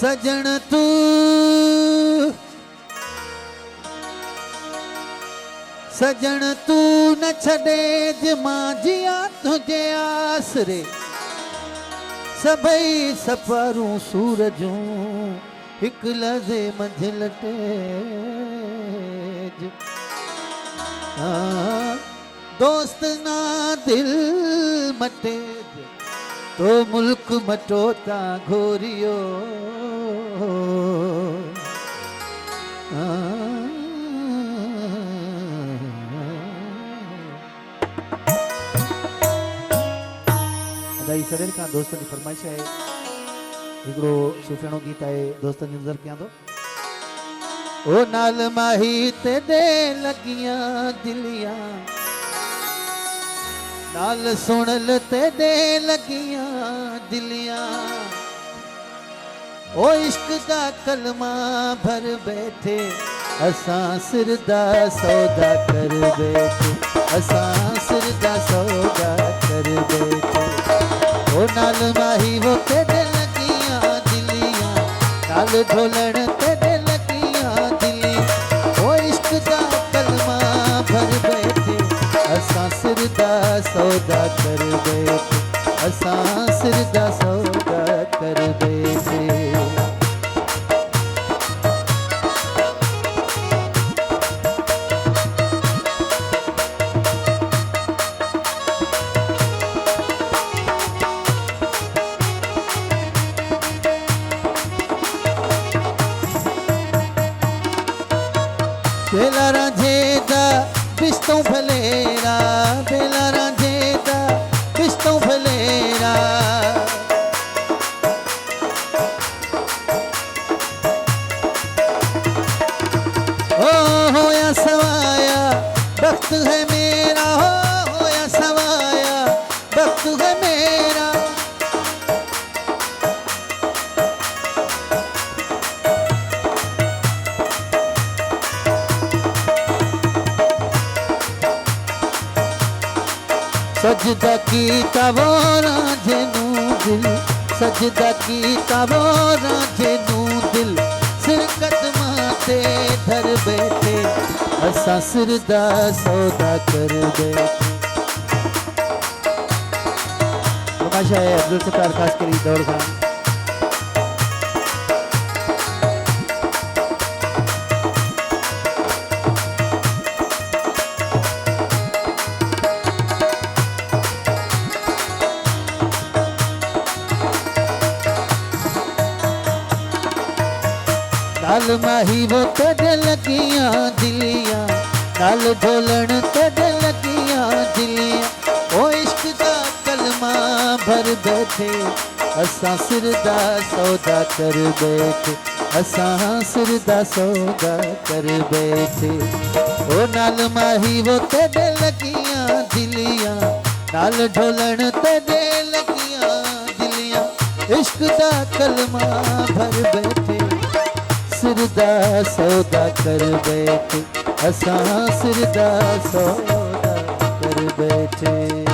सजन तू सजन तू न छड़े जमा जिया तुझे आसरे सबई सफरूं सूरजूं हिक लज़े मंझि लटे दोस्त ना दिल मटे तो मुल्क मटोता घोरियो अदाई सरेर का दोस्तन की फरमाइश है हिकड़ो सुफियाणो गीत है दोस्तन नजर कयां तो ओ नाल माही ते दे लगियां दिलियां नाल सुनल ते दे लगियां दिलियां ओ इश्क दा कलमा भर बैठे असां सिर दा सौदा कर बैठे असां सिर दा सौदा कर बैठे ओ नाल माही वो ते दे लगियां दिलियां नाल ढोलण ते दे लगियां दिलियां ओ इश्क दा कलमा भर बैठे असां सिर दा सौदा कर बैठे असां सिर दा सौदा कर बैठे बेला रांझेदा बिस्तों फलेरा बेला रांझेदा बिस्तों फलेरा ओ होया सवाया वक्त है मेरा होया सवाया वक्त है मेरा सजदा कीता वो रांझे नू दिल सजदा कीता वो रांझे नू दिल सिर कदमां ते धर बैठे असां सिर दा सौदा कर बैठे तमाशा है अब्दुल सत्तार खास करी दौड़ खान नाल माही वो तेरे लगियां दिलियां नाल ढोलण तेरे लगियां दिलियां ओ इश्क दा कलमा भर बैठे असां सिर दा सौदा कर बैठे असां सिर दा सौदा कर बैठे ओ नाल माही वो तेरे लगियां दिलियां नाल ढोलण तेरे लगियां दिलियां इश्क दा कलमा भर बैठे सिर दा सौदा कर बैठे असां सिर दा सौदा कर बैठे।